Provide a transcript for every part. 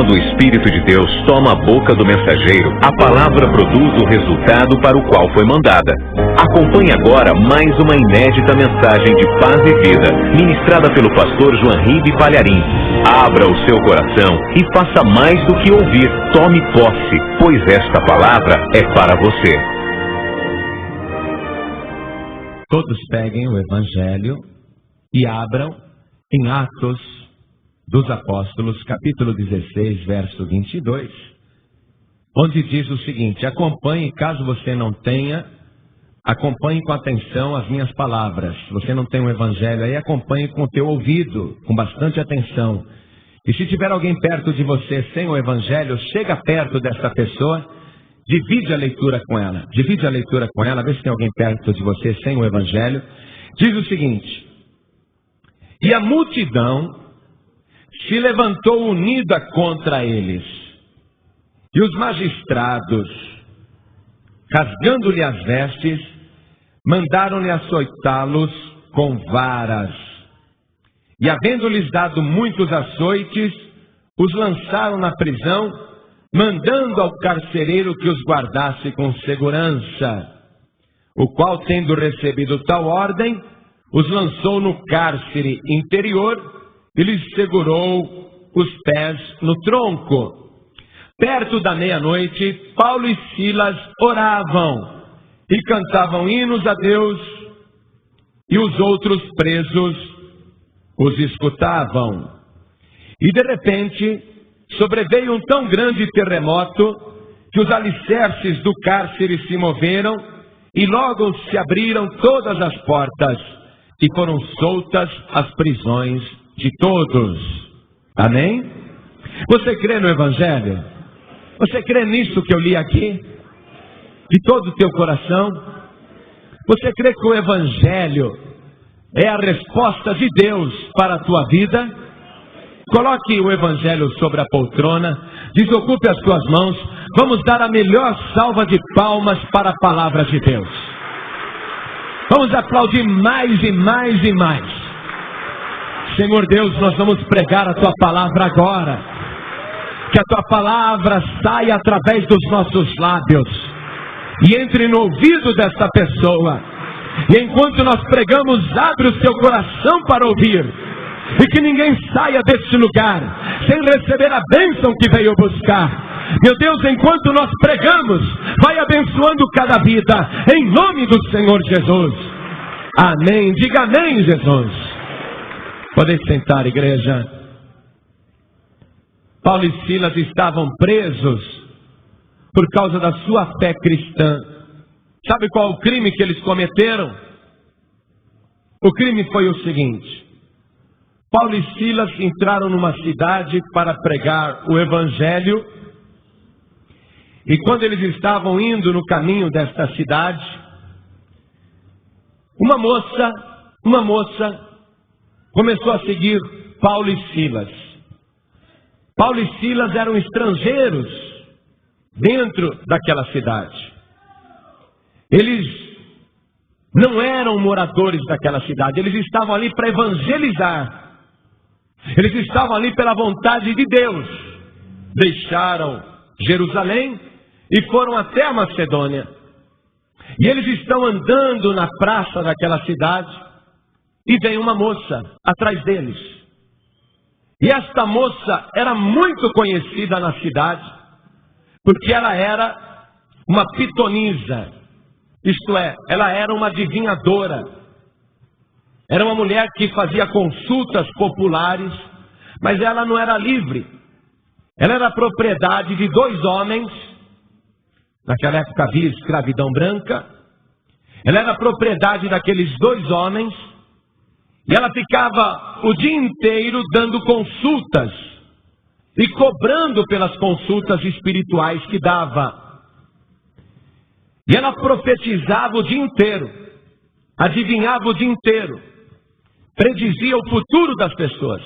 Quando o Espírito de Deus toma a boca do mensageiro, a palavra produz o resultado para o qual foi mandada. Acompanhe agora mais uma inédita mensagem de paz e vida, ministrada pelo pastor Joanribe Palharim. Abra o seu coração e faça mais do que ouvir. Tome posse, pois esta palavra é para você. Todos peguem o Evangelho e abram em Atos dos Apóstolos, capítulo 16, verso 22, onde diz o seguinte: acompanhe, caso você não tenha, acompanhe com atenção as minhas palavras. Se você não tem um Evangelho aí, acompanhe com o teu ouvido, com bastante atenção. E se tiver alguém perto de você sem o Evangelho, chega perto dessa pessoa, divide a leitura com ela. Divide a leitura com ela, vê se tem alguém perto de você sem o Evangelho. Diz o seguinte: e a multidão se levantou unida contra eles, e os magistrados, rasgando-lhe as vestes, mandaram-lhe açoitá-los com varas. E havendo-lhes dado muitos açoites, os lançaram na prisão, mandando ao carcereiro que os guardasse com segurança, o qual, tendo recebido tal ordem, os lançou no cárcere interior e lhes segurou os pés no tronco. Perto da meia-noite, Paulo e Silas oravam e cantavam hinos a Deus, e os outros presos os escutavam. E de repente sobreveio um tão grande terremoto que os alicerces do cárcere se moveram, e logo se abriram todas as portas, e foram soltas as prisões de todos. Amém? Você crê no Evangelho? Você crê nisso que eu li aqui? De todo o teu coração? Você crê que o Evangelho é a resposta de Deus para a tua vida? Coloque o Evangelho sobre a poltrona, desocupe as tuas mãos, vamos dar a melhor salva de palmas para a palavra de Deus. Vamos aplaudir mais e mais e mais. Senhor Deus, nós vamos pregar a Tua palavra agora. Que a Tua palavra saia através dos nossos lábios e entre no ouvido desta pessoa. E enquanto nós pregamos, abre o seu coração para ouvir. E que ninguém saia deste lugar sem receber a bênção que veio buscar. Meu Deus, enquanto nós pregamos, vai abençoando cada vida, em nome do Senhor Jesus. Amém. Diga amém, Jesus. Podem sentar, igreja. Paulo e Silas estavam presos por causa da sua fé cristã. Sabe qual o crime que eles cometeram? O crime foi o seguinte: Paulo e Silas entraram numa cidade para pregar o Evangelho, e quando eles estavam indo no caminho desta cidade, uma moça começou a seguir Paulo e Silas. Paulo e Silas eram estrangeiros dentro daquela cidade. Eles não eram moradores daquela cidade, eles estavam ali para evangelizar. Eles estavam ali pela vontade de Deus. Deixaram Jerusalém e foram até a Macedônia. E eles estão andando na praça daquela cidade, e vem uma moça atrás deles. E esta moça era muito conhecida na cidade, porque ela era uma pitonisa. Isto é, ela era uma adivinhadora. Era uma mulher que fazia consultas populares, mas ela não era livre. Ela era propriedade de dois homens. Naquela época havia escravidão branca. Ela era propriedade daqueles dois homens. E ela ficava o dia inteiro dando consultas e cobrando pelas consultas espirituais que dava. E ela profetizava o dia inteiro, adivinhava o dia inteiro, predizia o futuro das pessoas.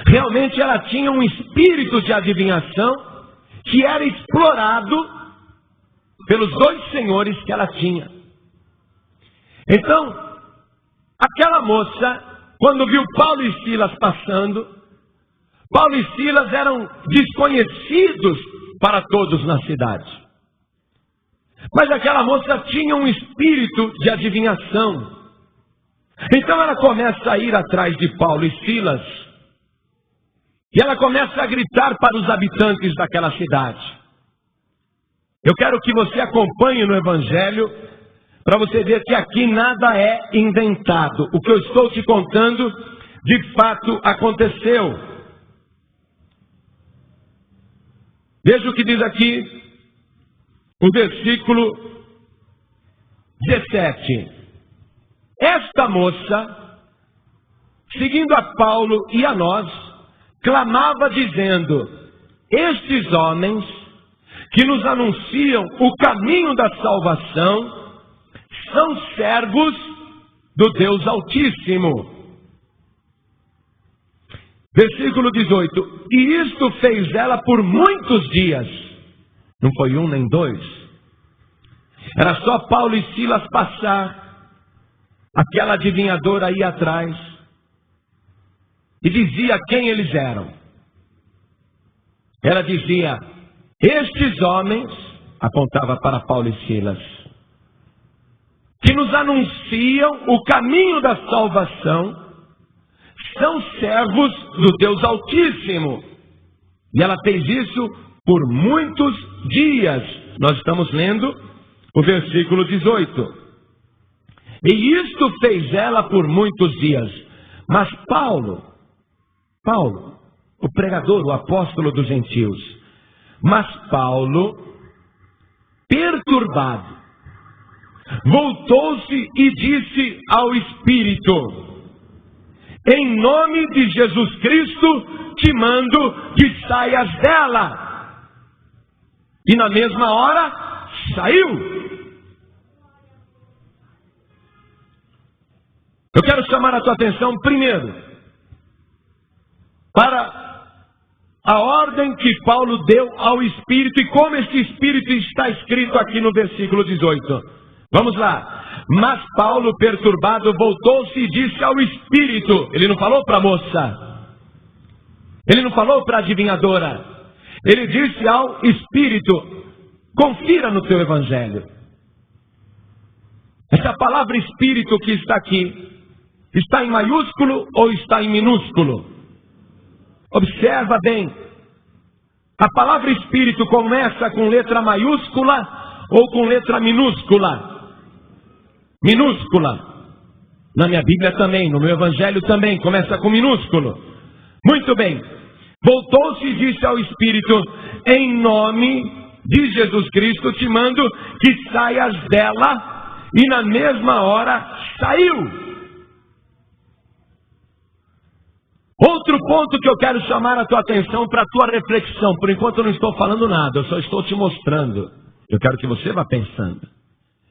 Realmente ela tinha um espírito de adivinhação que era explorado pelos dois senhores que ela tinha. Então, aquela moça, quando viu Paulo e Silas passando, Paulo e Silas eram desconhecidos para todos na cidade. Mas aquela moça tinha um espírito de adivinhação. Então ela começa a ir atrás de Paulo e Silas. E ela começa a gritar para os habitantes daquela cidade. Eu quero que você acompanhe no Evangelho, para você ver que aqui nada é inventado. O que eu estou te contando, de fato aconteceu. Veja o que diz aqui, o versículo 17. Esta moça, seguindo a Paulo e a nós, clamava dizendo: estes homens que nos anunciam o caminho da salvação são servos do Deus Altíssimo. Versículo 18. E isto fez ela por muitos dias. Não foi um nem dois. Era só Paulo e Silas passar. Aquela adivinhadora ia atrás. E dizia quem eles eram. Ela dizia: estes homens, apontava para Paulo e Silas, que nos anunciam o caminho da salvação, são servos do Deus Altíssimo. E ela fez isso por muitos dias. Nós estamos lendo o versículo 18. E isto fez ela por muitos dias. Mas Paulo, o pregador, o apóstolo dos gentios, mas Paulo, perturbado, voltou-se e disse ao Espírito: em nome de Jesus Cristo, te mando que saias dela. E na mesma hora, saiu. Eu quero chamar a tua atenção primeiro para a ordem que Paulo deu ao Espírito e como esse Espírito está escrito aqui no versículo 18. Vamos lá. Mas Paulo, perturbado, voltou-se e disse ao Espírito. Ele não falou para a moça. Ele não falou para a adivinhadora. Ele disse ao Espírito: confira no teu Evangelho. Essa palavra Espírito que está aqui, está em maiúsculo ou está em minúsculo? Observa bem. A palavra Espírito começa com letra maiúscula ou com letra minúscula? Minúscula. Na minha Bíblia também, no meu Evangelho também, começa com minúsculo. Muito bem. Voltou-se e disse ao Espírito: em nome de Jesus Cristo te mando que saias dela. E na mesma hora saiu. Outro ponto que eu quero chamar a tua atenção para a tua reflexão. Por enquanto eu não estou falando nada, eu só estou te mostrando. Eu quero que você vá pensando.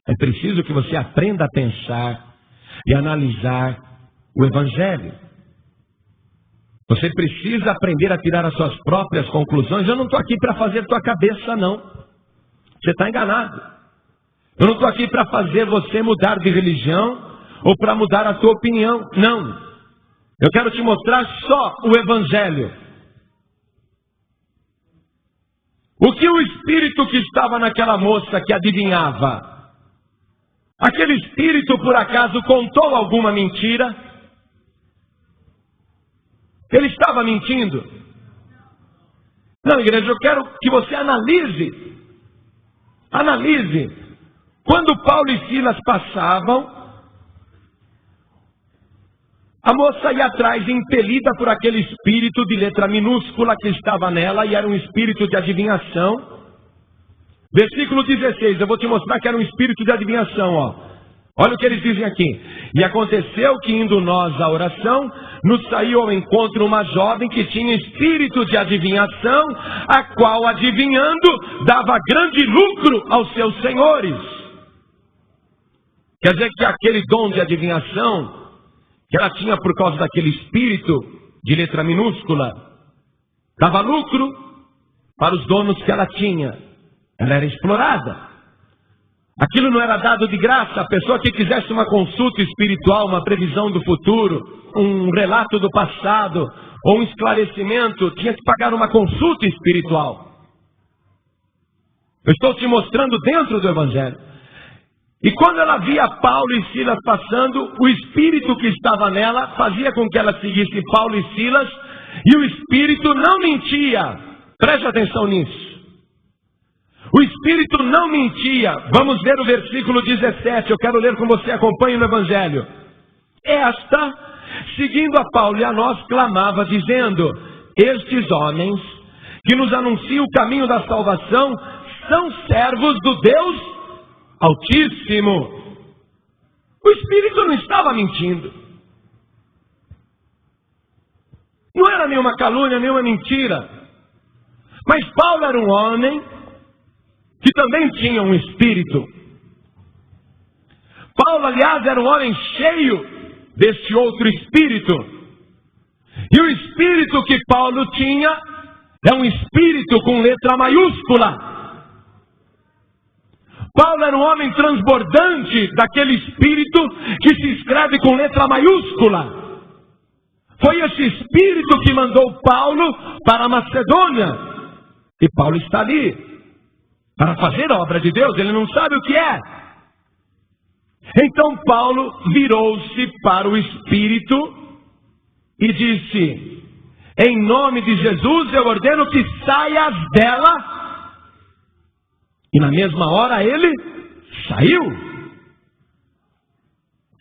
É preciso que você aprenda a pensar e analisar o Evangelho. Você precisa aprender a tirar as suas próprias conclusões. Eu não estou aqui para fazer tua cabeça, não. Você está enganado. Eu não estou aqui para fazer você mudar de religião ou para mudar a tua opinião. Não. Eu quero te mostrar só o Evangelho. O que o espírito que estava naquela moça que adivinhava, aquele espírito por acaso contou alguma mentira? Ele estava mentindo? Não, igreja, eu quero que você analise. Analise. Quando Paulo e Silas passavam, a moça ia atrás, impelida por aquele espírito de letra minúscula que estava nela, e era um espírito de adivinhação. Versículo 16, eu vou te mostrar que era um espírito de adivinhação, ó. Olha o que eles dizem aqui. E aconteceu que, indo nós à oração, nos saiu ao encontro uma jovem que tinha espírito de adivinhação, a qual, adivinhando, dava grande lucro aos seus senhores. Quer dizer que aquele dom de adivinhação que ela tinha por causa daquele espírito de letra minúscula, dava lucro para os donos que ela tinha. Ela era explorada. Aquilo não era dado de graça. A pessoa que quisesse uma consulta espiritual, uma previsão do futuro, um relato do passado, ou um esclarecimento, tinha que pagar uma consulta espiritual. Eu estou te mostrando dentro do Evangelho. E quando ela via Paulo e Silas passando, o espírito que estava nela fazia com que ela seguisse Paulo e Silas, e o espírito não mentia. Preste atenção nisso. O espírito não mentia. Vamos ver o versículo 17. Eu quero ler com você, acompanhe no Evangelho. Esta, seguindo a Paulo e a nós, clamava, dizendo: estes homens que nos anunciam o caminho da salvação são servos do Deus Altíssimo. O espírito não estava mentindo. Não era nenhuma calúnia, nenhuma mentira. Mas Paulo era um homem que também tinha um espírito. Paulo, aliás, era um homem cheio deste outro espírito. E o espírito que Paulo tinha é um espírito com letra maiúscula. Paulo era um homem transbordante daquele espírito que se escreve com letra maiúscula. Foi esse espírito que mandou Paulo para a Macedônia. E Paulo está ali para fazer a obra de Deus, ele não sabe o que é. Então Paulo virou-se para o espírito e disse: em nome de Jesus eu ordeno que saias dela. E na mesma hora ele saiu.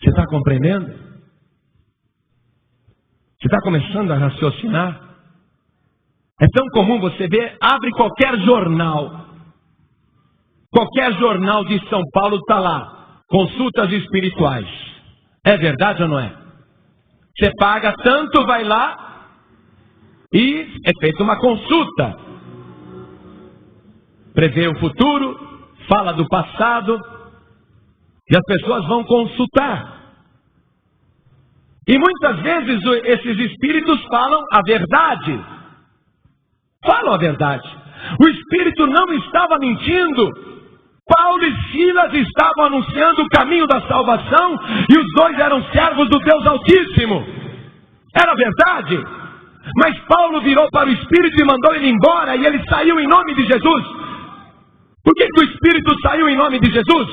Você está compreendendo? Você está começando a raciocinar? É tão comum você ver, abre qualquer jornal. Qualquer jornal de São Paulo está lá. Consultas espirituais. É verdade ou não é? Você paga tanto, vai lá e é feita uma consulta. Prevê o futuro, fala do passado, e as pessoas vão consultar. E muitas vezes esses espíritos falam a verdade. Falam a verdade. O espírito não estava mentindo. Paulo e Silas estavam anunciando o caminho da salvação, e os dois eram servos do Deus Altíssimo. Era verdade. Mas Paulo virou para o espírito e mandou ele embora, e ele saiu em nome de Jesus. Por que o espírito saiu em nome de Jesus?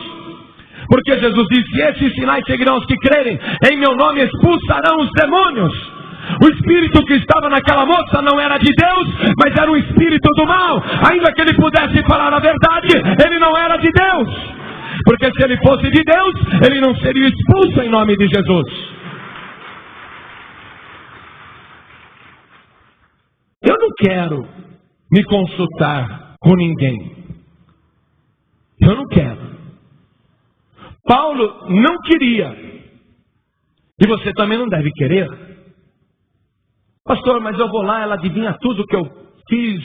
Porque Jesus disse: esses sinais seguirão os que crerem, em meu nome expulsarão os demônios. O espírito que estava naquela moça não era de Deus, mas era um espírito do mal. Ainda que ele pudesse falar a verdade, ele não era de Deus. Porque se ele fosse de Deus, ele não seria expulso em nome de Jesus. Eu não quero me consultar com ninguém. Eu não quero. Paulo não queria. E você também não deve querer. Pastor, mas eu vou lá, ela adivinha tudo que eu fiz.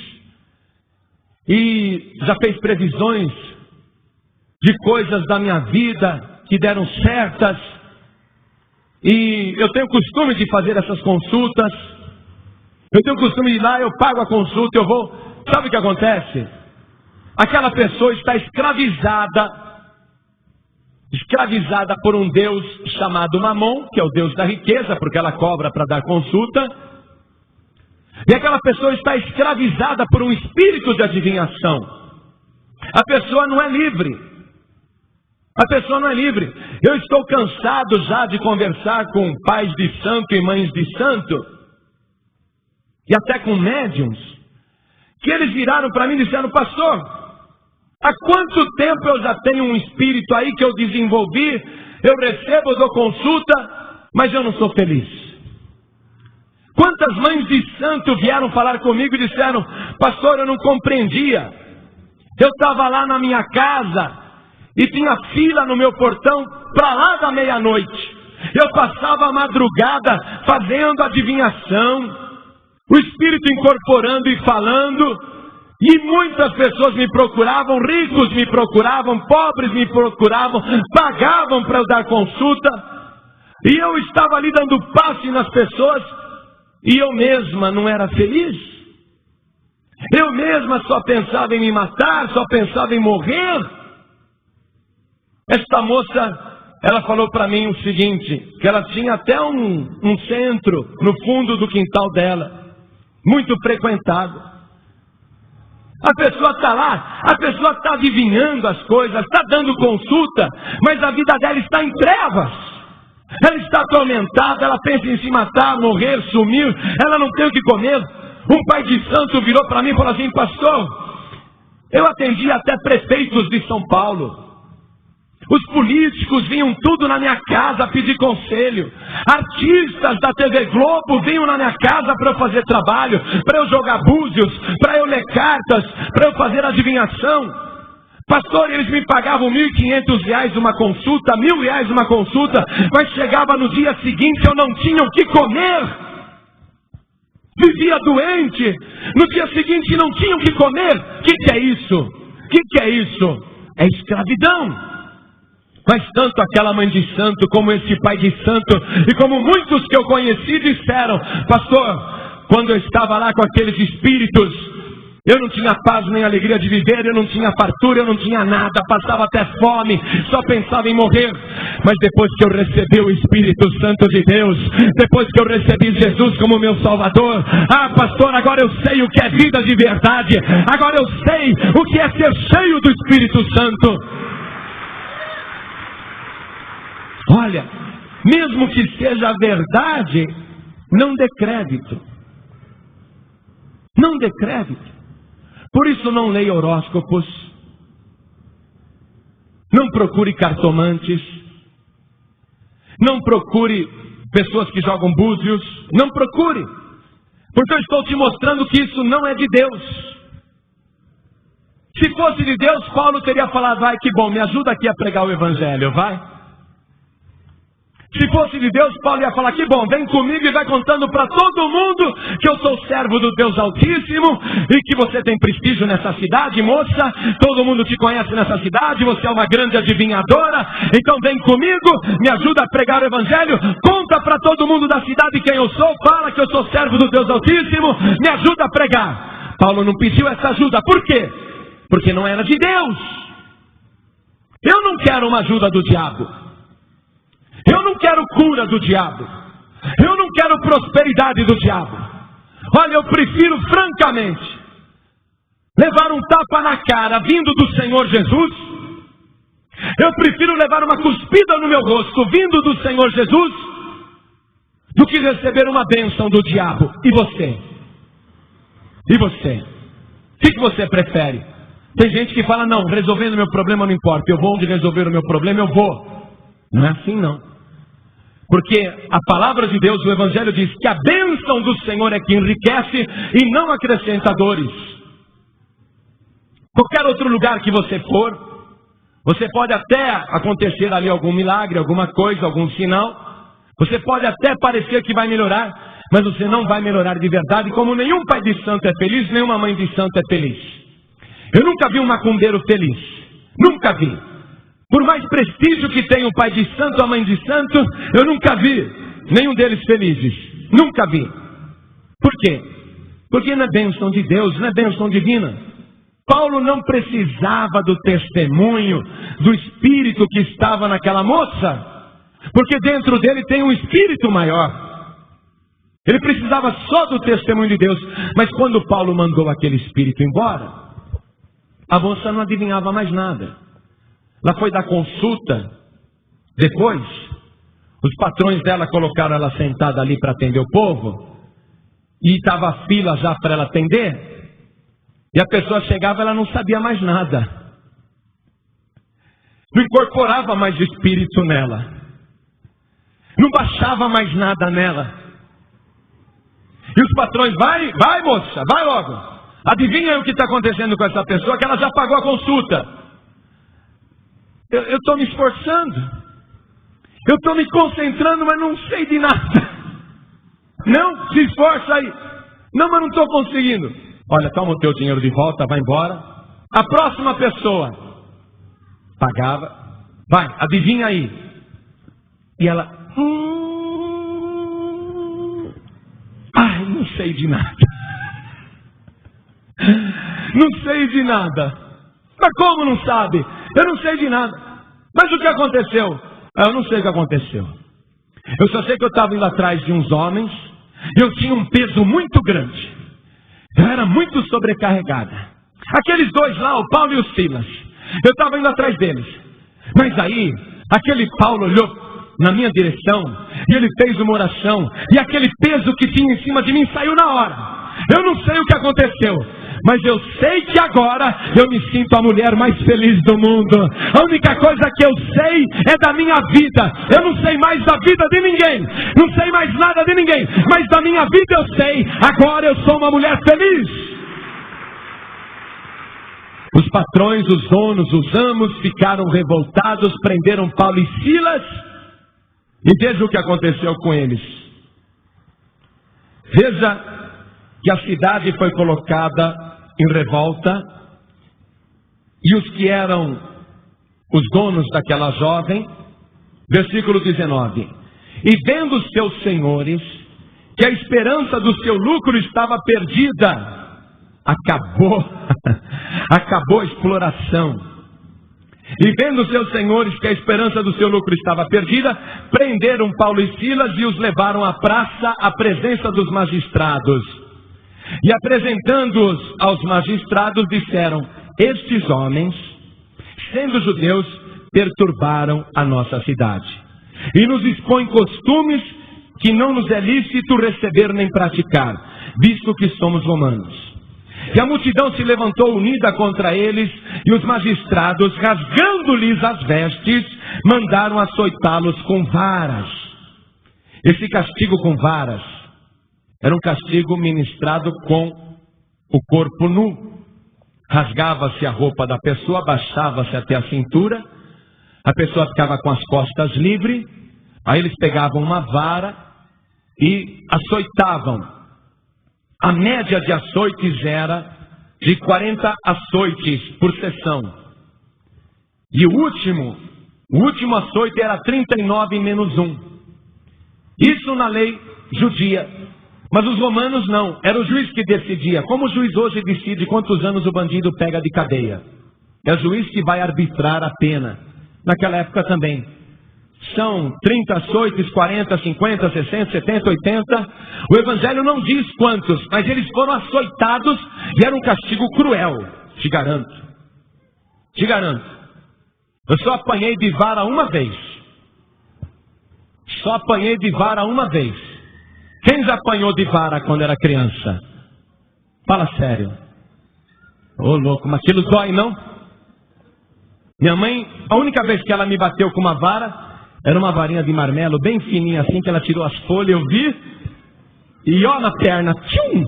E já fez previsões de coisas da minha vida que deram certas. E eu tenho costume de fazer essas consultas. Eu tenho costume de ir lá, eu pago a consulta, eu vou. Sabe o que acontece? Aquela pessoa está escravizada por um Deus chamado Mamon, que é o Deus da riqueza, porque ela cobra para dar consulta. E aquela pessoa está escravizada por um espírito de adivinhação. A pessoa não é livre. A pessoa não é livre. Eu estou cansado já de conversar com pais de santo e mães de santo, e até com médiums, que eles viraram para mim e disseram: pastor, há quanto tempo eu já tenho um espírito aí que eu desenvolvi, eu recebo, eu dou consulta, mas eu não sou feliz. Quantas mães de santo vieram falar comigo e disseram: pastor, eu não compreendia. Eu estava lá na minha casa e tinha fila no meu portão para lá da meia-noite. Eu passava a madrugada fazendo adivinhação, o espírito incorporando e falando. E muitas pessoas me procuravam, ricos me procuravam, pobres me procuravam, pagavam para eu dar consulta. E eu estava ali dando passe nas pessoas, e eu mesma não era feliz. Eu mesma só pensava em me matar, só pensava em morrer. Esta moça ela falou para mim o seguinte, que ela tinha até um centro no fundo do quintal dela, muito frequentado. A pessoa está lá, a pessoa está adivinhando as coisas, está dando consulta, mas a vida dela está em trevas. Ela está atormentada, ela pensa em se matar, morrer, sumir, ela não tem o que comer. Um pai de santo virou para mim e falou assim: pastor, eu atendi até prefeitos de São Paulo. Os políticos vinham tudo na minha casa pedir conselho. Artistas da TV Globo vinham na minha casa para eu fazer trabalho, para eu jogar búzios, para eu ler cartas, para eu fazer adivinhação. Pastor, eles me pagavam R$1.500 uma consulta, R$1.000 uma consulta, mas chegava no dia seguinte eu não tinha o que comer. Vivia doente, no dia seguinte não tinha o que comer. O que é isso? O que é isso? É escravidão. Mas tanto aquela mãe de santo, como esse pai de santo, e como muitos que eu conheci disseram: pastor, quando eu estava lá com aqueles espíritos, eu não tinha paz nem alegria de viver, eu não tinha fartura, eu não tinha nada, passava até fome, só pensava em morrer. Mas depois que eu recebi o Espírito Santo de Deus, depois que eu recebi Jesus como meu Salvador, pastor, agora eu sei o que é vida de verdade, agora eu sei o que é ser cheio do Espírito Santo. Olha, mesmo que seja verdade, não dê crédito. Não dê crédito. Por isso não leia horóscopos. Não procure cartomantes. Não procure pessoas que jogam búzios. Não procure. Porque eu estou te mostrando que isso não é de Deus. Se fosse de Deus, Paulo teria falado: vai, que bom, me ajuda aqui a pregar o Evangelho, vai. Se fosse de Deus, Paulo ia falar: que bom, vem comigo e vai contando para todo mundo que eu sou servo do Deus Altíssimo e que você tem prestígio nessa cidade, moça, todo mundo te conhece nessa cidade, você é uma grande adivinhadora, então vem comigo, me ajuda a pregar o Evangelho, conta para todo mundo da cidade quem eu sou, fala que eu sou servo do Deus Altíssimo, me ajuda a pregar. Paulo não pediu essa ajuda, por quê? Porque não era de Deus. Eu não quero uma ajuda do diabo. Eu não quero cura do diabo. Eu não quero prosperidade do diabo. Olha, eu prefiro francamente levar um tapa na cara vindo do Senhor Jesus. Eu prefiro levar uma cuspida no meu rosto vindo do Senhor Jesus do que receber uma bênção do diabo. E você? E você? O que você prefere? Tem gente que fala: não, resolvendo meu problema não importa, eu vou onde resolver o meu problema, eu vou. Não é assim não. Porque a palavra de Deus, o Evangelho diz que a bênção do Senhor é que enriquece e não acrescenta dores. Qualquer outro lugar que você for, você pode até acontecer ali algum milagre, alguma coisa, algum sinal. Você pode até parecer que vai melhorar, mas você não vai melhorar de verdade, como nenhum pai de santo é feliz, nenhuma mãe de santo é feliz. Eu nunca vi um macumbeiro feliz. Nunca vi. Por mais prestígio que tenha o pai de santo, a mãe de santo, eu nunca vi nenhum deles felizes. Nunca vi. Por quê? Porque não é bênção de Deus, não é bênção divina. Paulo não precisava do testemunho do espírito que estava naquela moça, porque dentro dele tem um espírito maior. Ele precisava só do testemunho de Deus. Mas quando Paulo mandou aquele espírito embora, a moça não adivinhava mais nada. Ela foi dar consulta. Depois, os patrões dela colocaram ela sentada ali para atender o povo. E estava a fila já para ela atender. E a pessoa chegava, ela não sabia mais nada. Não incorporava mais o espírito nela. Não baixava mais nada nela. E os patrões: vai moça, vai logo. Adivinha o que está acontecendo com essa pessoa, que ela já pagou a consulta. Eu estou me esforçando. Eu estou me concentrando, mas não sei de nada. Não, se esforça aí. Não, mas não estou conseguindo. Olha, toma o teu dinheiro de volta, vai embora. A próxima pessoa pagava. Vai, adivinha aí. E ela: ai, não sei de nada. Não sei de nada. Mas como não sabe? Eu não sei de nada. Mas o que aconteceu? Eu não sei o que aconteceu. Eu só sei que eu estava indo atrás de uns homens. Eu tinha um peso muito grande. Eu era muito sobrecarregada. Aqueles dois lá, o Paulo e o Silas. Eu estava indo atrás deles. Mas aí, aquele Paulo olhou na minha direção e ele fez uma oração. E aquele peso que tinha em cima de mim saiu na hora. Eu não sei o que aconteceu, mas eu sei que agora eu me sinto a mulher mais feliz do mundo. A única coisa que eu sei é da minha vida. Eu não sei mais da vida de ninguém. Não sei mais nada de ninguém. Mas da minha vida eu sei. Agora eu sou uma mulher feliz. Os patrões, os donos, os amos ficaram revoltados, prenderam Paulo e Silas. E veja o que aconteceu com eles. Veja que a cidade foi colocada em revolta, e os que eram os donos daquela jovem, versículo 19, e vendo os seus senhores que a esperança do seu lucro estava perdida, acabou a exploração. E vendo seus senhores que a esperança do seu lucro estava perdida, prenderam Paulo e Silas e os levaram à praça, à presença dos magistrados. E apresentando-os aos magistrados, disseram: estes homens, sendo judeus, perturbaram a nossa cidade e nos expõem costumes que não nos é lícito receber nem praticar, visto que somos romanos. E a multidão se levantou unida contra eles, e os magistrados, rasgando-lhes as vestes, mandaram açoitá-los com varas. Esse castigo com varas era um castigo ministrado com o corpo nu. Rasgava-se a roupa da pessoa, abaixava-se até a cintura, a pessoa ficava com as costas livres, aí eles pegavam uma vara e açoitavam. A média de açoites era de 40 açoites por sessão. E o último açoite era 39 menos 1. Isso na lei judia. Mas os romanos não. Era o juiz que decidia. Como o juiz hoje decide quantos anos o bandido pega de cadeia. É o juiz que vai arbitrar a pena. Naquela época também. São 30 açoites, 40, 50, 60, 70, 80. O evangelho não diz quantos, mas eles foram açoitados e era um castigo cruel. Te garanto. Te garanto. Eu só apanhei de vara uma vez. Só apanhei de vara uma vez. Quem já apanhou de vara quando era criança? Fala sério. Ô louco, mas aquilo dói não? Minha mãe, a única vez que ela me bateu com uma vara, era uma varinha de marmelo, bem fininha assim, que ela tirou as folhas, eu vi. E ó na perna, tchum!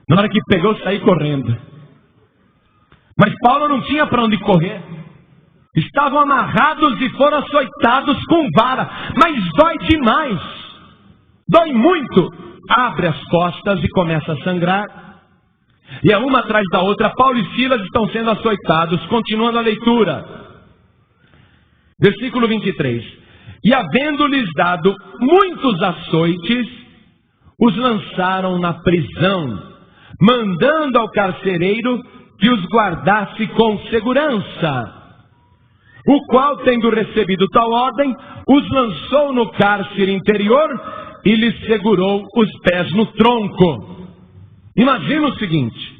Na hora que pegou, eu saí correndo. Mas Paulo não tinha para onde correr. Estavam amarrados e foram açoitados com vara. Mas dói demais. Dói muito. Abre as costas e começa a sangrar. E é uma atrás da outra. Paulo e Silas estão sendo açoitados. Continuando a leitura. Versículo 23. E havendo-lhes dado muitos açoites, os lançaram na prisão, mandando ao carcereiro que os guardasse com segurança. O qual, tendo recebido tal ordem, os lançou no cárcere interior e lhes segurou os pés no tronco. Imagina o seguinte: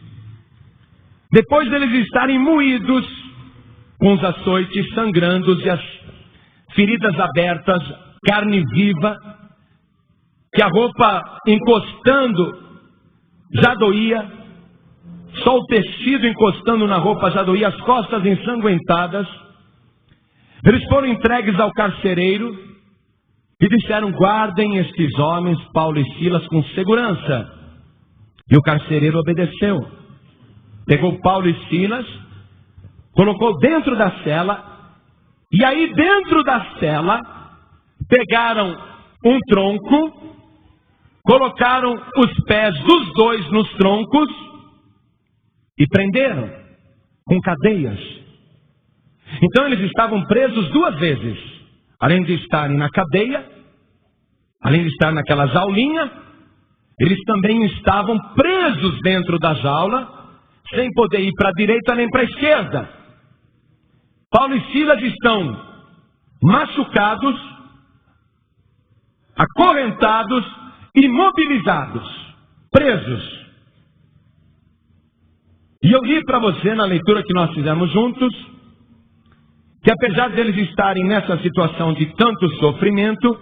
depois deles estarem moídos, com os açoites sangrando e as feridas abertas, carne viva, que a roupa encostando já doía, só o tecido encostando na roupa já doía, as costas ensanguentadas, eles foram entregues ao carcereiro e disseram: guardem estes homens, Paulo e Silas, com segurança. E o carcereiro obedeceu. Pegou Paulo e Silas, colocou dentro da cela, e aí dentro da cela, pegaram um tronco, colocaram os pés dos dois nos troncos, e prenderam, com cadeias. Então eles estavam presos duas vezes, além de estarem na cadeia, além de estar naquela jaulinha, eles também estavam presos dentro da jaula, sem poder ir para a direita nem para a esquerda. Paulo e Silas estão machucados, acorrentados, imobilizados, presos. E eu li para você na leitura que nós fizemos juntos, que apesar deles estarem nessa situação de tanto sofrimento,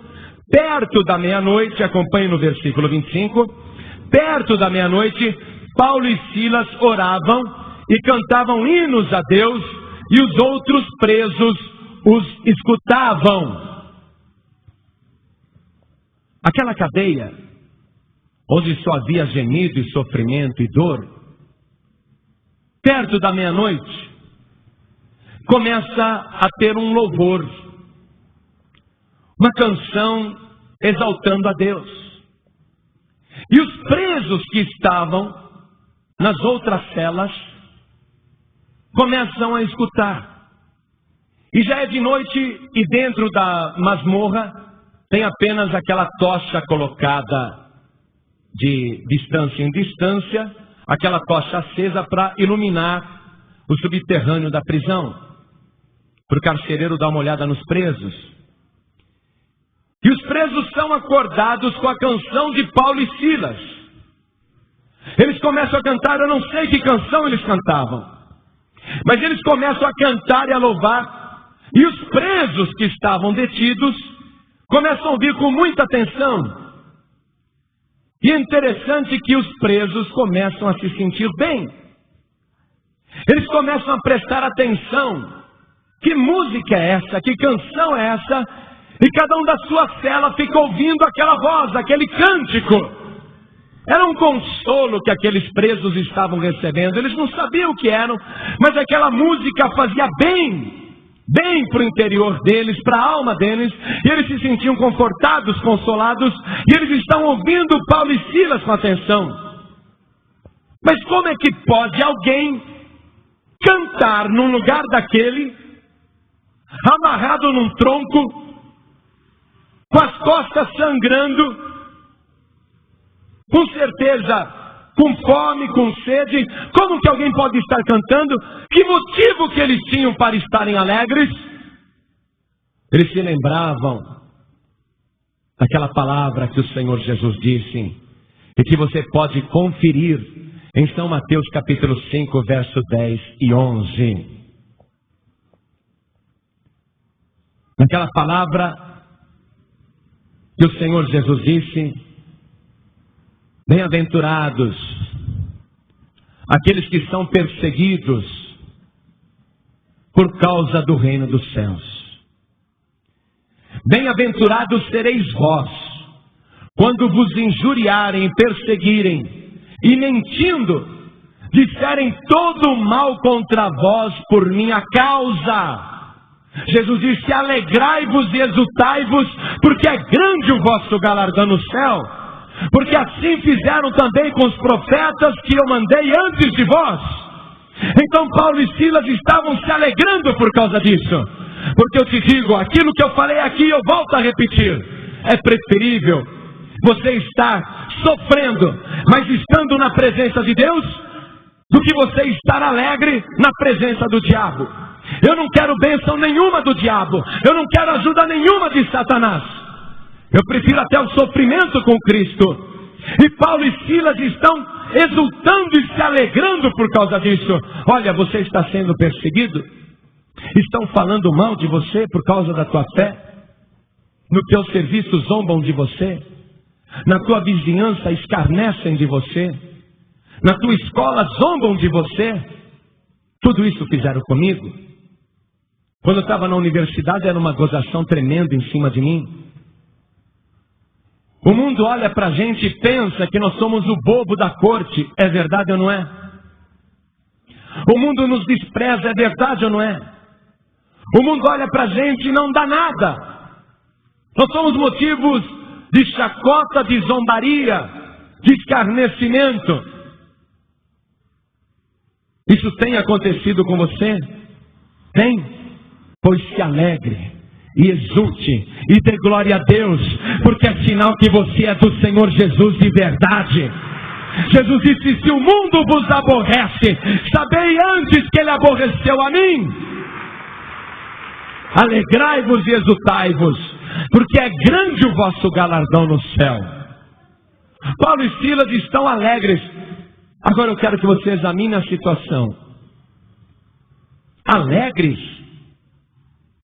perto da meia-noite, acompanhe no versículo 25, perto da meia-noite, Paulo e Silas oravam e cantavam hinos a Deus, e os outros presos os escutavam. Aquela cadeia, onde só havia gemido e sofrimento e dor, perto da meia-noite, começa a ter um louvor, uma canção exaltando a Deus. E os presos que estavam nas outras celas começam a escutar. E já é de noite e dentro da masmorra tem apenas aquela tocha colocada de distância em distância, aquela tocha acesa para iluminar o subterrâneo da prisão, para o carcereiro dar uma olhada nos presos. E os presos são acordados com a canção de Paulo e Silas. Eles começam a cantar, eu não sei que canção eles cantavam, mas eles começam a cantar e a louvar. E os presos que estavam detidos começam a ouvir com muita atenção. E é interessante que os presos começam a se sentir bem. Eles começam a prestar atenção. Que música é essa? Que canção é essa? E cada um da sua cela fica ouvindo aquela voz, aquele cântico. Era um consolo que aqueles presos estavam recebendo. Eles não sabiam o que eram, mas aquela música fazia bem para o interior deles, para a alma deles, e eles se sentiam confortados, consolados, e eles estão ouvindo Paulo e Silas com atenção. Mas como é que pode alguém cantar num lugar daquele, amarrado num tronco, com as costas sangrando, com certeza com fome, com sede? Como que alguém pode estar cantando? Que motivo que eles tinham para estarem alegres? Eles se lembravam daquela palavra que o Senhor Jesus disse, e que você pode conferir em São Mateus capítulo 5, verso 10 e 11. Naquela palavra que o Senhor Jesus disse: bem-aventurados aqueles que são perseguidos por causa do reino dos céus. Bem-aventurados sereis vós, quando vos injuriarem, perseguirem e mentindo, disserem todo o mal contra vós por minha causa. Jesus disse: alegrai-vos e exultai-vos, porque é grande o vosso galardão no céu. Porque assim fizeram também com os profetas que eu mandei antes de vós. Então Paulo e Silas estavam se alegrando por causa disso. Porque eu te digo, aquilo que eu falei aqui, eu volto a repetir: é preferível você estar sofrendo, mas estando na presença de Deus, do que você estar alegre na presença do diabo. Eu não quero bênção nenhuma do diabo, eu não quero ajuda nenhuma de Satanás. Eu prefiro até o sofrimento com Cristo. E Paulo e Silas estão exultando e se alegrando por causa disso. Olha, você está sendo perseguido? Estão falando mal de você por causa da tua fé? No teu serviço zombam de você? Na tua vizinhança escarnecem de você? Na tua escola zombam de você? Tudo isso fizeram comigo. Quando eu estava na universidade era uma gozação tremenda em cima de mim. O mundo olha para a gente e pensa que nós somos o bobo da corte. É verdade ou não é? O mundo nos despreza. É verdade ou não é? O mundo olha para a gente e não dá nada. Nós somos motivos de chacota, de zombaria, de escarnecimento. Isso tem acontecido com você? Tem? Pois se alegre e exulte e dê glória a Deus, porque é sinal que você é do Senhor Jesus de verdade. Jesus disse: se o mundo vos aborrece, sabei antes que ele aborreceu a mim. Alegrai-vos e exultai-vos, porque é grande o vosso galardão no céu. Paulo e Silas estão alegres. Agora eu quero que você examine a situação. Alegres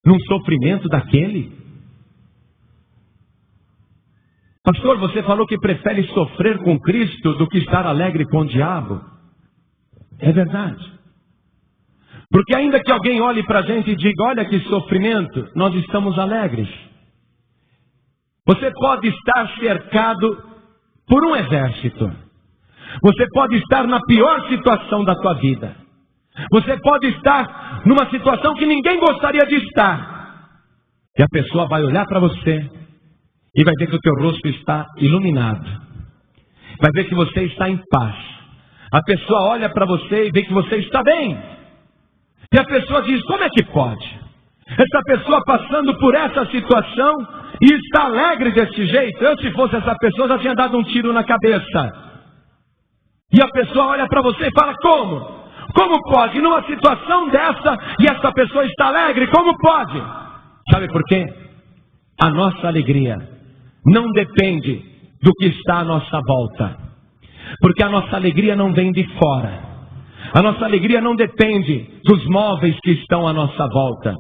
num sofrimento daquele? Pastor, você falou que prefere sofrer com Cristo do que estar alegre com o diabo. É verdade. Porque ainda que alguém olhe para a gente e diga, olha que sofrimento, nós estamos alegres. Você pode estar cercado por um exército. Você pode estar na pior situação da tua vida. Você pode estar numa situação que ninguém gostaria de estar. E a pessoa vai olhar para você e vai ver que o teu rosto está iluminado. Vai ver que você está em paz. A pessoa olha para você e vê que você está bem. E a pessoa diz, como é que pode? Essa pessoa passando por essa situação e está alegre desse jeito. Eu, se fosse essa pessoa, já tinha dado um tiro na cabeça. E a pessoa olha para você e fala, como? Como pode? Numa situação dessa, e essa pessoa está alegre, como pode? Sabe por quê? A nossa alegria não depende do que está à nossa volta. Porque a nossa alegria não vem de fora. A nossa alegria não depende dos móveis que estão à nossa volta.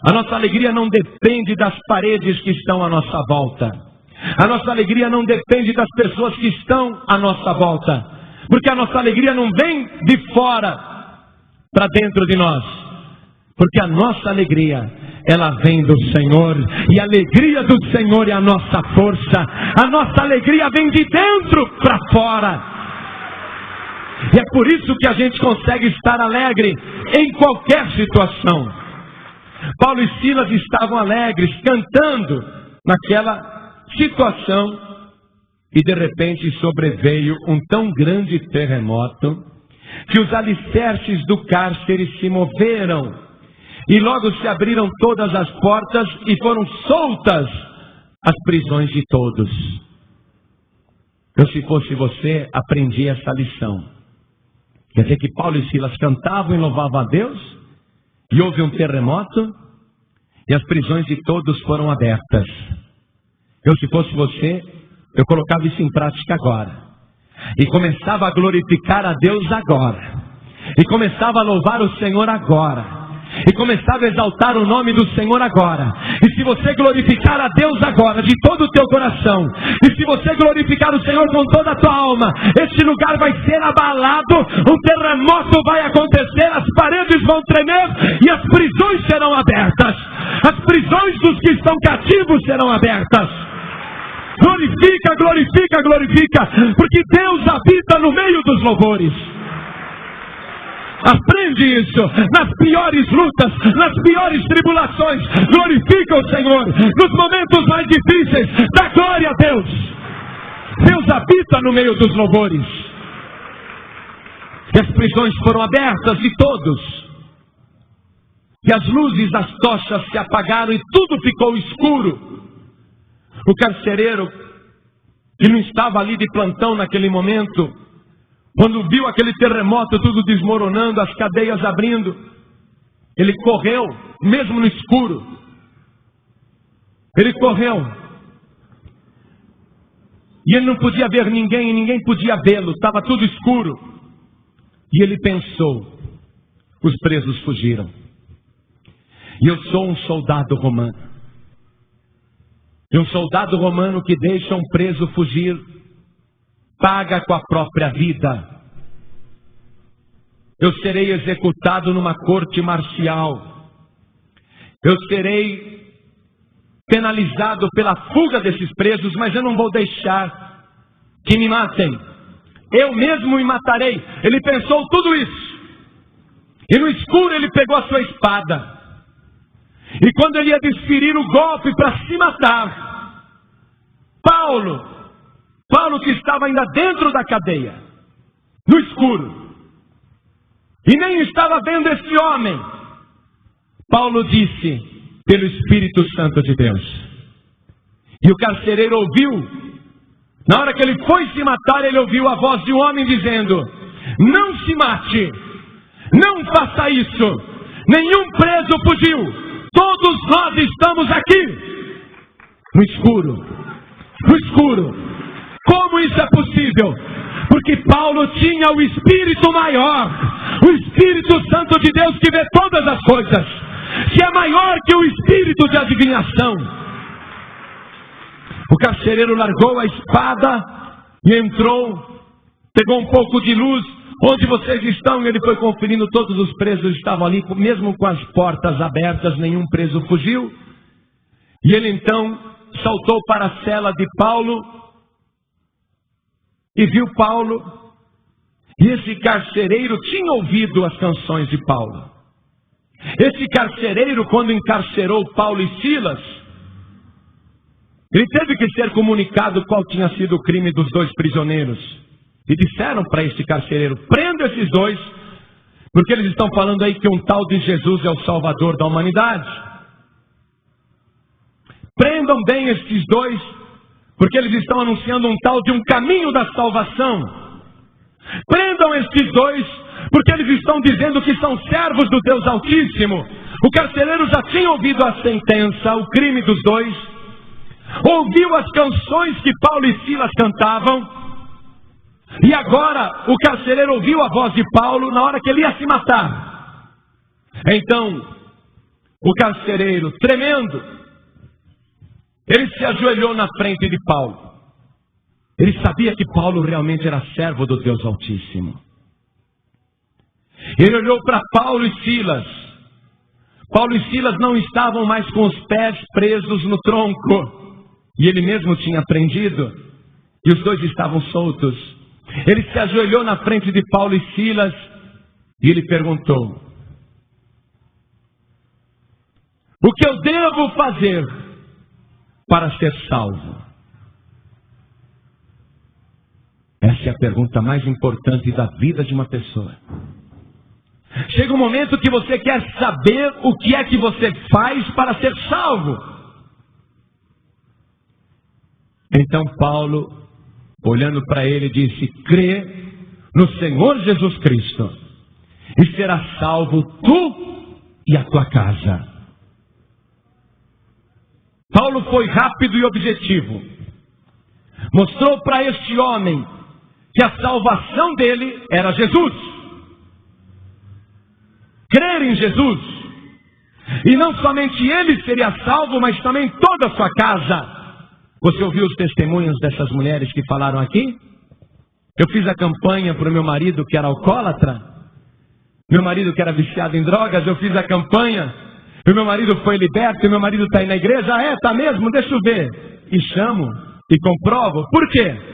A nossa alegria não depende das paredes que estão à nossa volta. A nossa alegria não depende das pessoas que estão à nossa volta. Porque a nossa alegria não vem de fora para dentro de nós. Porque a nossa alegria, ela vem do Senhor. E a alegria do Senhor é a nossa força. A nossa alegria vem de dentro para fora. E é por isso que a gente consegue estar alegre em qualquer situação. Paulo e Silas estavam alegres, cantando naquela situação. E de repente sobreveio um tão grande terremoto que os alicerces do cárcere se moveram. E logo se abriram todas as portas e foram soltas as prisões de todos. Eu, se fosse você, aprendi essa lição. Quer dizer que Paulo e Silas cantavam e louvavam a Deus, e houve um terremoto, e as prisões de todos foram abertas. Eu, se fosse você, eu colocava isso em prática agora. E começava a glorificar a Deus agora. E começava a louvar o Senhor agora. E começava a exaltar o nome do Senhor agora. E se você glorificar a Deus agora, de todo o teu coração, e se você glorificar o Senhor com toda a tua alma, este lugar vai ser abalado, um terremoto vai acontecer, as paredes vão tremer e as prisões serão abertas. As prisões dos que estão cativos serão abertas. Glorifica, glorifica, glorifica, porque Deus habita no meio dos louvores. Aprende isso. Nas piores lutas, nas piores tribulações, glorifica o Senhor. Nos momentos mais difíceis, dá glória a Deus. Deus habita no meio dos louvores. E as prisões foram abertas de todos. E as luzes das tochas se apagaram e tudo ficou escuro. O carcereiro, que não estava ali de plantão naquele momento, quando viu aquele terremoto tudo desmoronando, as cadeias abrindo, ele correu, mesmo no escuro. Ele correu. E ele não podia ver ninguém, e ninguém podia vê-lo, estava tudo escuro. E ele pensou, os presos fugiram. E eu sou um soldado romano. E um soldado romano que deixa um preso fugir, paga com a própria vida. Eu serei executado numa corte marcial. Eu serei penalizado pela fuga desses presos, mas eu não vou deixar que me matem. Eu mesmo me matarei. Ele pensou tudo isso. E no escuro ele pegou a sua espada. E quando ele ia desferir o golpe para se matar, Paulo que estava ainda dentro da cadeia, no escuro, e nem estava vendo esse homem, Paulo disse, pelo Espírito Santo de Deus. E o carcereiro ouviu, na hora que ele foi se matar, ele ouviu a voz de um homem dizendo, não se mate, não faça isso, nenhum preso fugiu, Todos nós estamos aqui, no escuro, no escuro. Como isso é possível? Porque Paulo tinha o Espírito maior, o Espírito Santo de Deus que vê todas as coisas, que é maior que o espírito de adivinhação. O carcereiro largou a espada e entrou, pegou um pouco de luz. Onde vocês estão? Ele foi conferindo, todos os presos estavam ali, mesmo com as portas abertas, nenhum preso fugiu. E ele então saltou para a cela de Paulo e viu Paulo. E esse carcereiro tinha ouvido as canções de Paulo. Esse carcereiro, quando encarcerou Paulo e Silas, ele teve que ser comunicado qual tinha sido o crime dos dois prisioneiros. E disseram para este carcereiro: prenda esses dois, porque eles estão falando aí que um tal de Jesus é o Salvador da humanidade. Prendam bem estes dois, porque eles estão anunciando um tal de um caminho da salvação. Prendam estes dois, porque eles estão dizendo que são servos do Deus Altíssimo. O carcereiro já tinha ouvido a sentença, o crime dos dois, ouviu as canções que Paulo e Silas cantavam. E agora o carcereiro ouviu a voz de Paulo na hora que ele ia se matar. Então o carcereiro, tremendo, ele se ajoelhou na frente de Paulo. Ele sabia que Paulo realmente era servo do Deus Altíssimo. Ele olhou para Paulo e Silas. Paulo e Silas não estavam mais com os pés presos no tronco, e ele mesmo tinha prendido, e os dois estavam soltos. Ele se ajoelhou na frente de Paulo e Silas e ele perguntou: o que eu devo fazer para ser salvo? Essa é a pergunta mais importante da vida de uma pessoa. Chega um momento que você quer saber o que é que você faz para ser salvo. Então Paulo, olhando para ele, disse: crê no Senhor Jesus Cristo e serás salvo tu e a tua casa. Paulo foi rápido e objetivo. Mostrou para este homem que a salvação dele era Jesus. Crer em Jesus. E não somente ele seria salvo, mas também toda a sua casa. Você ouviu os testemunhos dessas mulheres que falaram aqui? Eu fiz a campanha para o meu marido que era alcoólatra, meu marido que era viciado em drogas. Eu fiz a campanha, e meu marido foi liberto, e meu marido está aí na igreja. Ah, é? Tá mesmo? Deixa eu ver. E chamo, e comprovo. Por quê?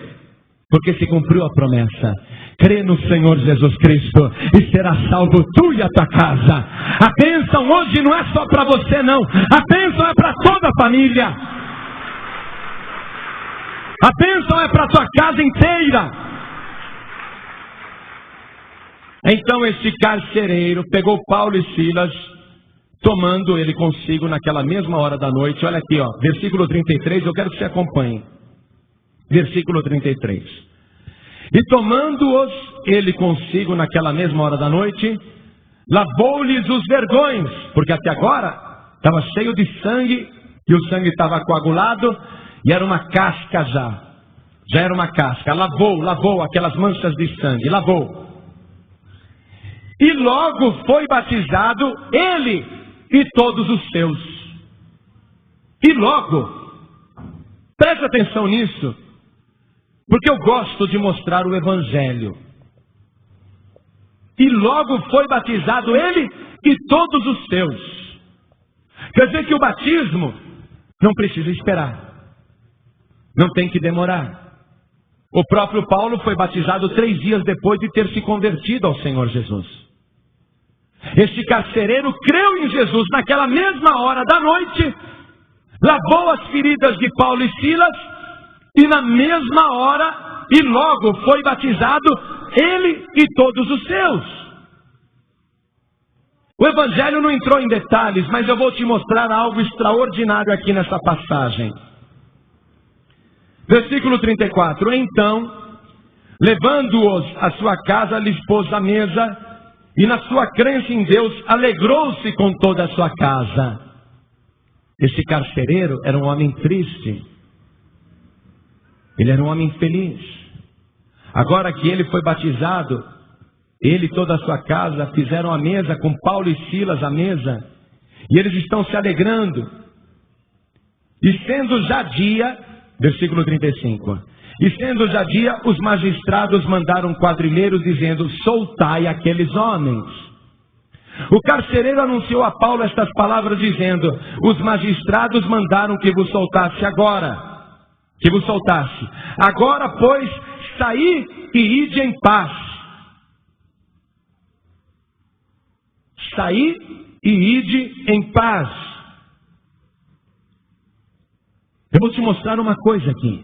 Porque se cumpriu a promessa. Crê no Senhor Jesus Cristo e será salvo tu e a tua casa. A bênção hoje não é só para você, não. A bênção é para toda a família. A bênção é para a tua casa inteira. Então esse carcereiro pegou Paulo e Silas, tomando ele consigo naquela mesma hora da noite. Olha aqui, ó, versículo 33, eu quero que você acompanhe. Versículo 33. E tomando-os ele consigo naquela mesma hora da noite, lavou-lhes os vergões, porque até agora estava cheio de sangue, e o sangue estava coagulado, e era uma casca já era uma casca. Lavou aquelas manchas de sangue, lavou. E logo foi batizado ele e todos os seus. E logo, preste atenção nisso, porque eu gosto de mostrar o Evangelho. E logo foi batizado ele e todos os seus. Quer dizer que o batismo não precisa esperar. Não tem que demorar. O próprio Paulo foi batizado 3 dias depois de ter se convertido ao Senhor Jesus. Este carcereiro creu em Jesus naquela mesma hora da noite, lavou as feridas de Paulo e Silas, e na mesma hora, e logo foi batizado ele e todos os seus. O Evangelho não entrou em detalhes, mas eu vou te mostrar algo extraordinário aqui nessa passagem. Versículo 34. Então, levando-os à sua casa, lhes pôs a mesa, e na sua crença em Deus, alegrou-se com toda a sua casa. Esse carcereiro era um homem triste. Ele era um homem infeliz. Agora que ele foi batizado, ele e toda a sua casa fizeram a mesa com Paulo e Silas à mesa. E eles estão se alegrando. E sendo já dia, versículo 35. E sendo já dia, os magistrados mandaram quadrilheiros dizendo: soltai aqueles homens. O carcereiro anunciou a Paulo estas palavras dizendo: os magistrados mandaram que vos soltasse agora. Que vos soltasse. Agora, pois, saí e ide em paz. Saí e ide em paz. Eu vou te mostrar uma coisa aqui.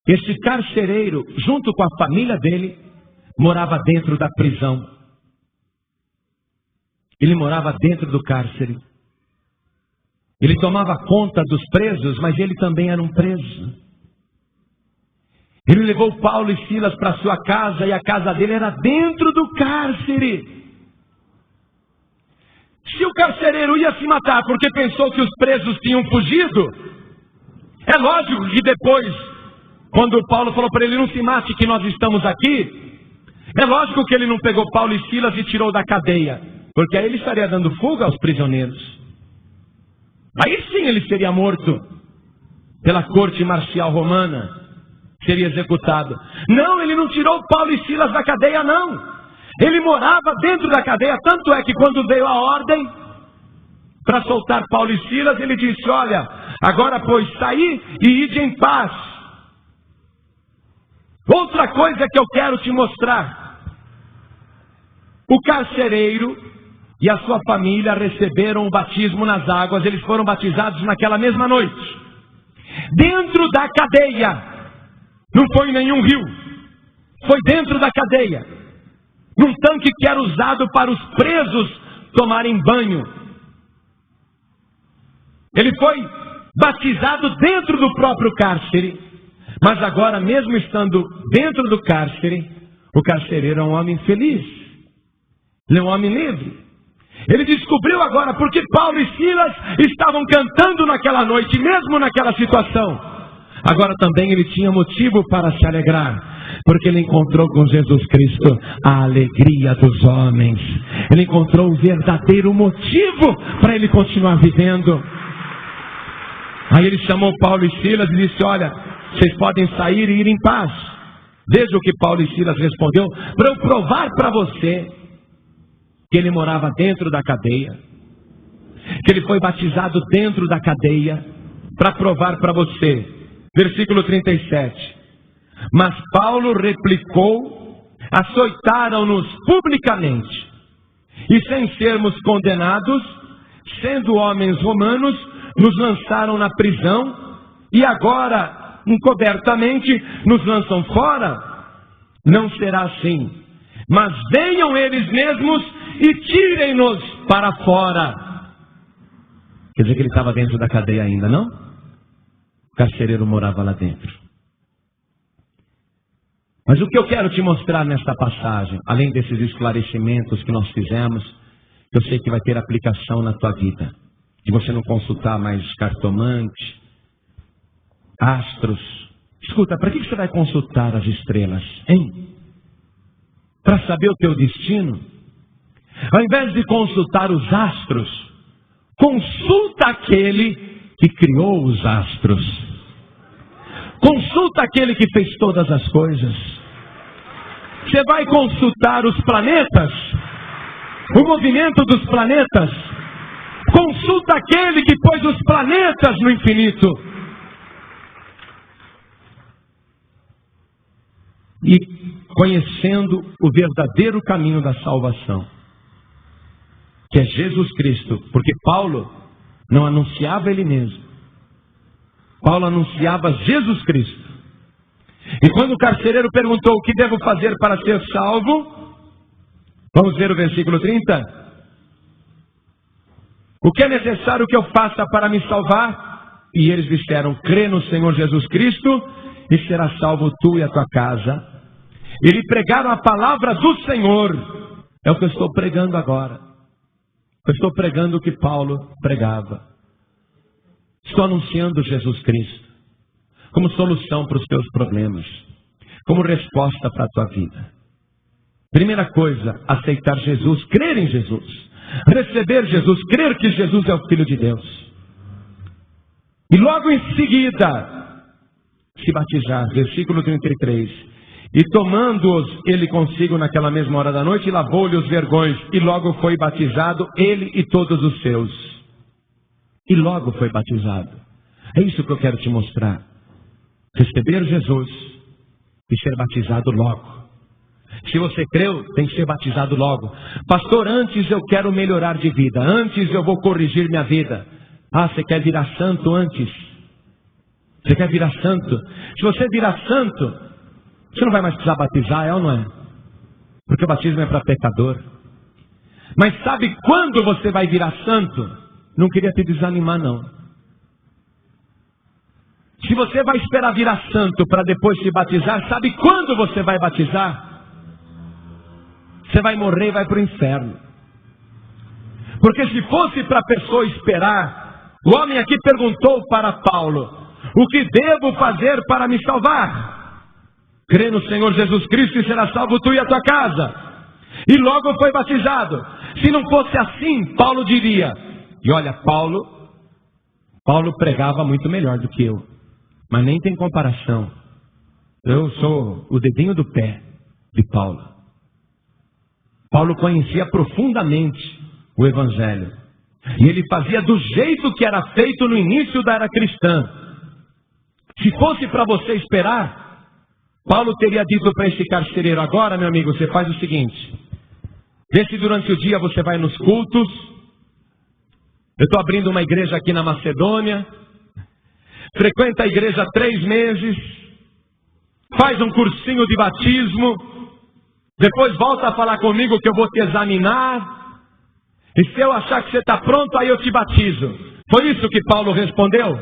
Esse carcereiro, junto com a família dele, morava dentro da prisão. Ele morava dentro do cárcere. Ele tomava conta dos presos, mas ele também era um preso. Ele levou Paulo e Silas para sua casa, e a casa dele era dentro do cárcere. Se o carcereiro ia se matar porque pensou que os presos tinham fugido, é lógico que depois, quando Paulo falou para ele: não se mate que nós estamos aqui, é lógico que ele não pegou Paulo e Silas e tirou da cadeia, porque aí ele estaria dando fuga aos prisioneiros. Aí sim ele seria morto pela corte marcial romana, seria executado. Não, ele não tirou Paulo e Silas da cadeia, não. Ele morava dentro da cadeia, tanto é que quando veio a ordem para soltar Paulo e Silas, ele disse: olha, agora pois saí e ide em paz. Outra coisa que eu quero te mostrar: o carcereiro e a sua família receberam o batismo nas águas. Eles foram batizados naquela mesma noite, dentro da cadeia. Não foi em nenhum rio, foi dentro da cadeia, num tanque que era usado para os presos tomarem banho. Ele foi batizado dentro do próprio cárcere. Mas agora, mesmo estando dentro do cárcere, o carcereiro é um homem feliz. Ele é um homem livre. Ele descobriu agora porque Paulo e Silas estavam cantando naquela noite, mesmo naquela situação. Agora também ele tinha motivo para se alegrar, porque ele encontrou com Jesus Cristo a alegria dos homens. Ele encontrou o verdadeiro motivo para ele continuar vivendo. Aí ele chamou Paulo e Silas e disse: olha, vocês podem sair e ir em paz. Veja o que Paulo e Silas respondeu, para eu provar para você que ele morava dentro da cadeia, que ele foi batizado dentro da cadeia, para provar para você. Versículo 37. Mas Paulo replicou: açoitaram-nos publicamente, e sem sermos condenados, sendo homens romanos, nos lançaram na prisão, e agora, encobertamente, nos lançam fora. Não será assim, mas venham eles mesmos e tirem-nos para fora. Quer dizer que ele estava dentro da cadeia ainda, não? O carcereiro morava lá dentro. Mas o que eu quero te mostrar nesta passagem, além desses esclarecimentos que nós fizemos, eu sei que vai ter aplicação na tua vida, de você não consultar mais cartomante, astros. Escuta, para que você vai consultar as estrelas, hein? Para saber o teu destino? Ao invés de consultar os astros, consulta aquele que criou os astros. Consulta aquele que fez todas as coisas. Você vai consultar os planetas, o movimento dos planetas. Consulta aquele que pôs os planetas no infinito. E conhecendo o verdadeiro caminho da salvação, que é Jesus Cristo, porque Paulo não anunciava ele mesmo, Paulo anunciava Jesus Cristo. E quando o carcereiro perguntou: o que devo fazer para ser salvo? Vamos ver o versículo 30. O que é necessário que eu faça para me salvar? E eles disseram: crê no Senhor Jesus Cristo e serás salvo tu e a tua casa. E lhe pregaram a palavra do Senhor. É o que eu estou pregando agora. Eu estou pregando o que Paulo pregava. Estou anunciando Jesus Cristo como solução para os teus problemas, como resposta para a tua vida. Primeira coisa, aceitar Jesus, crer em Jesus, receber Jesus, crer que Jesus é o Filho de Deus. E logo em seguida, se batizar, versículo 33. E tomando-os ele consigo naquela mesma hora da noite, lavou-lhe os vergões, e logo foi batizado ele e todos os seus. E logo foi batizado. É isso que eu quero te mostrar. Receber Jesus e ser batizado logo. Se você creu, tem que ser batizado logo. Pastor, antes eu quero melhorar de vida. Antes eu vou corrigir minha vida. Ah, você quer virar santo antes? Você quer virar santo? Se você virar santo, você não vai mais precisar batizar, é ou não é? Porque o batismo é para pecador. Mas sabe quando você vai virar santo? Não queria te desanimar, não. Se você vai esperar virar santo para depois se batizar, sabe quando você vai batizar? Você vai morrer e vai para o inferno. Porque se fosse para a pessoa esperar, o homem aqui perguntou para Paulo: o que devo fazer para me salvar? Crê no Senhor Jesus Cristo e será salvo tu e a tua casa. E logo foi batizado. Se não fosse assim, Paulo diria, e olha, Paulo pregava muito melhor do que eu, mas nem tem comparação. Eu sou o dedinho do pé de Paulo. Paulo conhecia profundamente o Evangelho. E ele fazia do jeito que era feito no início da era cristã. Se fosse para você esperar, Paulo teria dito para esse carcereiro: agora, meu amigo, você faz o seguinte. Vê se durante o dia você vai nos cultos. Eu estou abrindo uma igreja aqui na Macedônia. Frequenta a igreja 3 meses. Faz um cursinho de batismo. Depois volta a falar comigo que eu vou te examinar. E se eu achar que você está pronto, aí eu te batizo. Foi isso que Paulo respondeu?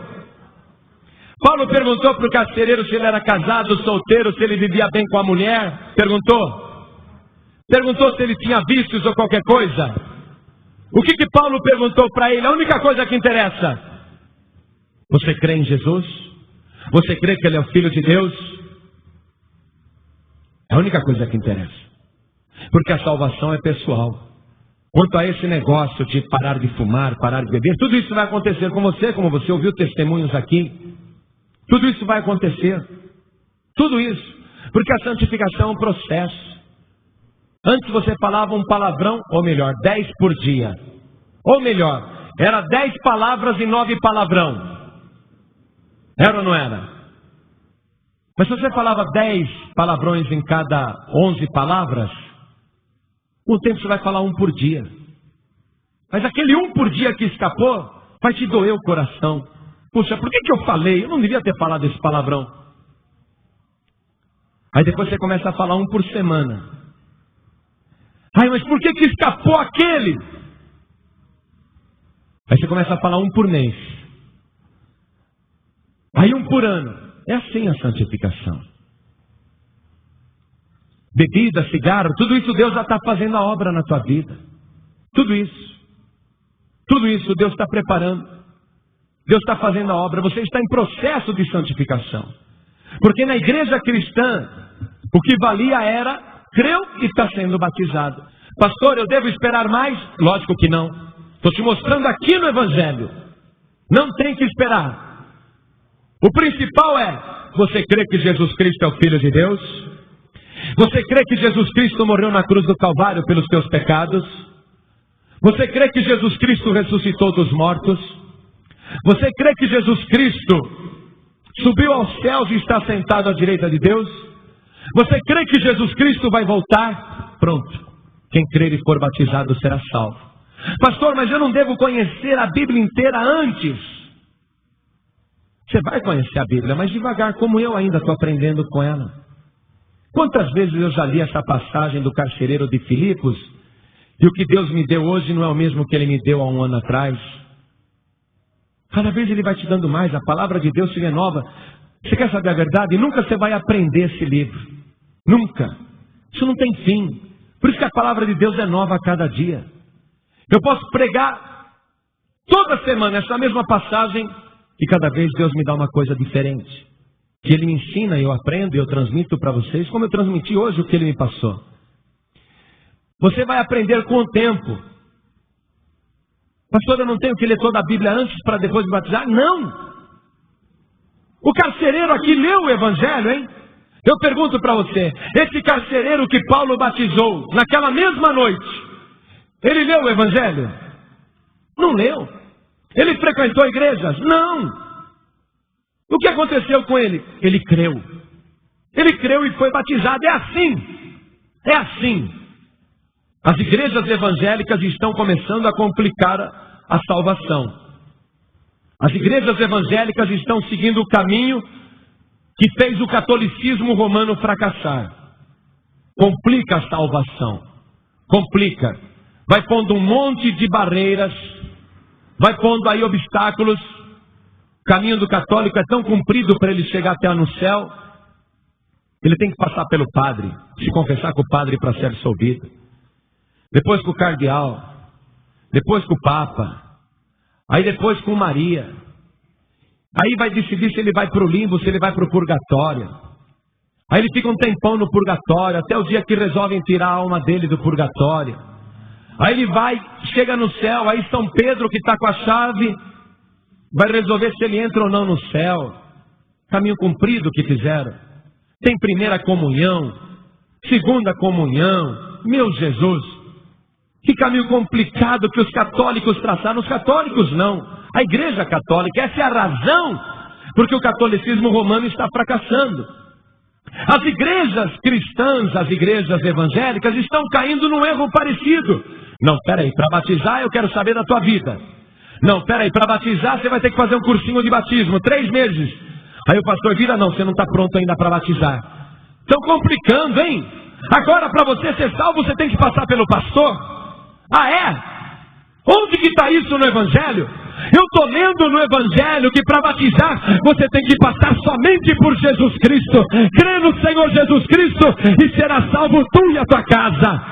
Paulo perguntou para o carcereiro se ele era casado, solteiro, se ele vivia bem com a mulher. Perguntou se ele tinha vícios ou qualquer coisa. O que Paulo perguntou para ele? A única coisa que interessa: você crê em Jesus? Você crê que ele é o Filho de Deus? É a única coisa que interessa. Porque a salvação é pessoal. Quanto a esse negócio de parar de fumar, parar de beber, tudo isso vai acontecer com você, como você ouviu testemunhos aqui. Tudo isso vai acontecer. Tudo isso. Porque a santificação é um processo. Antes você falava um palavrão, ou melhor, 10 por dia. Ou melhor, era 10 palavras e 9 palavrão. Era ou não era? Mas se você falava 10 palavrões em cada 11 palavras, com o tempo você vai falar 1 por dia. Mas aquele 1 por dia que escapou, vai te doer o coração. Puxa, por que eu falei? Eu não devia ter falado esse palavrão. Aí depois você começa a falar 1 por semana. Ai, mas por que escapou aquele? Aí você começa a falar 1 por mês. Aí 1 por ano. É assim a santificação. Bebida, cigarro, tudo isso Deus já está fazendo a obra na tua vida. Tudo isso Deus está preparando. Deus está fazendo a obra. Você está em processo de santificação. Porque na igreja cristã, o que valia era: creu e está sendo batizado. Pastor, eu devo esperar mais? Lógico que não. Estou te mostrando aqui no Evangelho. Não tem que esperar. O principal é: você crê que Jesus Cristo é o Filho de Deus? Você crê que Jesus Cristo morreu na cruz do Calvário pelos teus pecados? Você crê que Jesus Cristo ressuscitou dos mortos? Você crê que Jesus Cristo subiu aos céus e está sentado à direita de Deus? Você crê que Jesus Cristo vai voltar? Pronto. Quem crer e for batizado será salvo. Pastor, mas eu não devo conhecer a Bíblia inteira antes. Você vai conhecer a Bíblia, mas devagar, como eu ainda estou aprendendo com ela. Quantas vezes eu já li essa passagem do carcereiro de Filipos, e o que Deus me deu hoje não é o mesmo que Ele me deu há 1 ano atrás. Cada vez Ele vai te dando mais, a palavra de Deus se renova. Você quer saber a verdade? Nunca você vai aprender esse livro. Nunca. Isso não tem fim. Por isso que a palavra de Deus é nova a cada dia. Eu posso pregar toda semana essa mesma passagem E cada vez Deus me dá uma coisa diferente. Que Ele me ensina, eu aprendo e eu transmito para vocês, como eu transmiti hoje o que Ele me passou. Você vai aprender com o tempo. Pastor, eu não tenho que ler toda a Bíblia antes para depois me batizar? Não! O carcereiro aqui leu o Evangelho, hein? Eu pergunto para você, esse carcereiro que Paulo batizou naquela mesma noite, ele leu o Evangelho? Não leu. Ele frequentou igrejas? Não. O que aconteceu com ele? Ele creu. Ele creu e foi batizado. É assim. É assim. As igrejas evangélicas estão começando a complicar a salvação. As igrejas evangélicas estão seguindo o caminho que fez o catolicismo romano fracassar. Complica a salvação. Complica. Vai pondo um monte de barreiras. Vai pondo aí obstáculos. O caminho do católico é tão comprido para ele chegar até no céu. Ele tem que passar pelo padre. Se confessar com o padre para ser absolvido. Depois com o cardeal. Depois com o papa. Aí depois com Maria. Aí vai decidir se ele vai para o limbo, se ele vai para o purgatório. Aí ele fica um tempão no purgatório, até o dia que resolvem tirar a alma dele do purgatório. Aí ele vai, chega no céu, aí São Pedro que está com a chave, vai resolver se ele entra ou não no céu. Caminho comprido que fizeram. Tem primeira comunhão, segunda comunhão. Meu Jesus, que caminho complicado que os católicos traçaram. Os católicos não. A igreja católica, essa é a razão porque o catolicismo romano está fracassando. As igrejas cristãs, as igrejas evangélicas estão caindo num erro parecido. Não, peraí, para batizar eu quero saber da tua vida. Não, peraí, para batizar você vai ter que fazer um cursinho de batismo, 3 meses. Aí o pastor vira, não, você não está pronto ainda para batizar. Estão complicando, hein? Agora para você ser salvo você tem que passar pelo pastor. Ah, é? Onde que está isso no Evangelho? Eu estou lendo no Evangelho que para batizar você tem que passar somente por Jesus Cristo. Crê no Senhor Jesus Cristo e será salvo tu e a tua casa.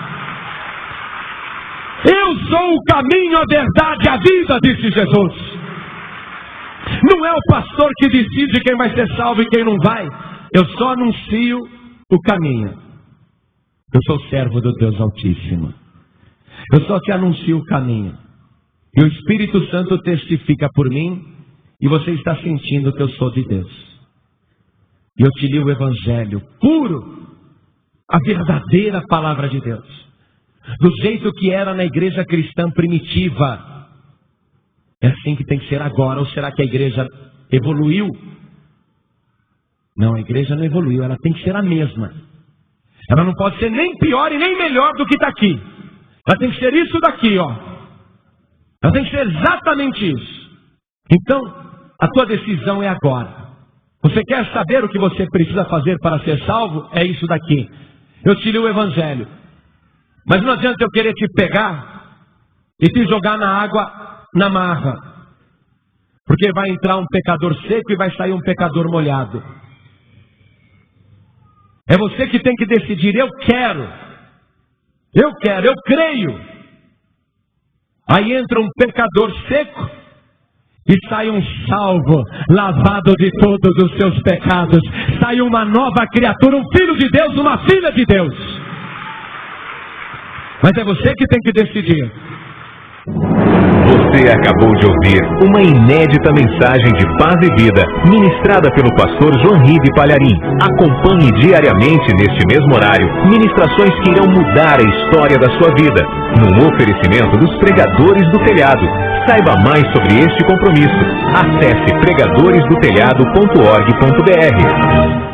Eu sou o caminho, a verdade e a vida, disse Jesus. Não é o pastor que decide quem vai ser salvo e quem não vai. Eu só anuncio o caminho. Eu sou servo do Deus Altíssimo. Eu só te anuncio o caminho. E o Espírito Santo testifica por mim. E você está sentindo que eu sou de Deus. E eu te li o Evangelho puro. A verdadeira palavra de Deus. Do jeito que era na igreja cristã primitiva. É assim que tem que ser agora. Ou será que a igreja evoluiu? Não, a igreja não evoluiu. Ela tem que ser a mesma. Ela não pode ser nem pior e nem melhor do que está aqui. Ela tem que ser isso daqui, ó. Ela tem que ser exatamente isso. Então, a tua decisão é agora. Você quer saber o que você precisa fazer para ser salvo? É isso daqui. Eu te li o Evangelho. Mas não adianta eu querer te pegar e te jogar na água, na marra. Porque vai entrar um pecador seco e vai sair um pecador molhado. É você que tem que decidir. Eu quero, eu creio. Aí entra um pecador seco e sai um salvo, lavado de todos os seus pecados. Sai uma nova criatura, um filho de Deus, uma filha de Deus. Mas é você que tem que decidir. Você acabou de ouvir uma inédita mensagem de paz e vida, ministrada pelo pastor João Ribe Palharim. Acompanhe diariamente neste mesmo horário, ministrações que irão mudar a história da sua vida, num oferecimento dos Pregadores do Telhado. Saiba mais sobre este compromisso. Acesse pregadoresdotelhado.org.br.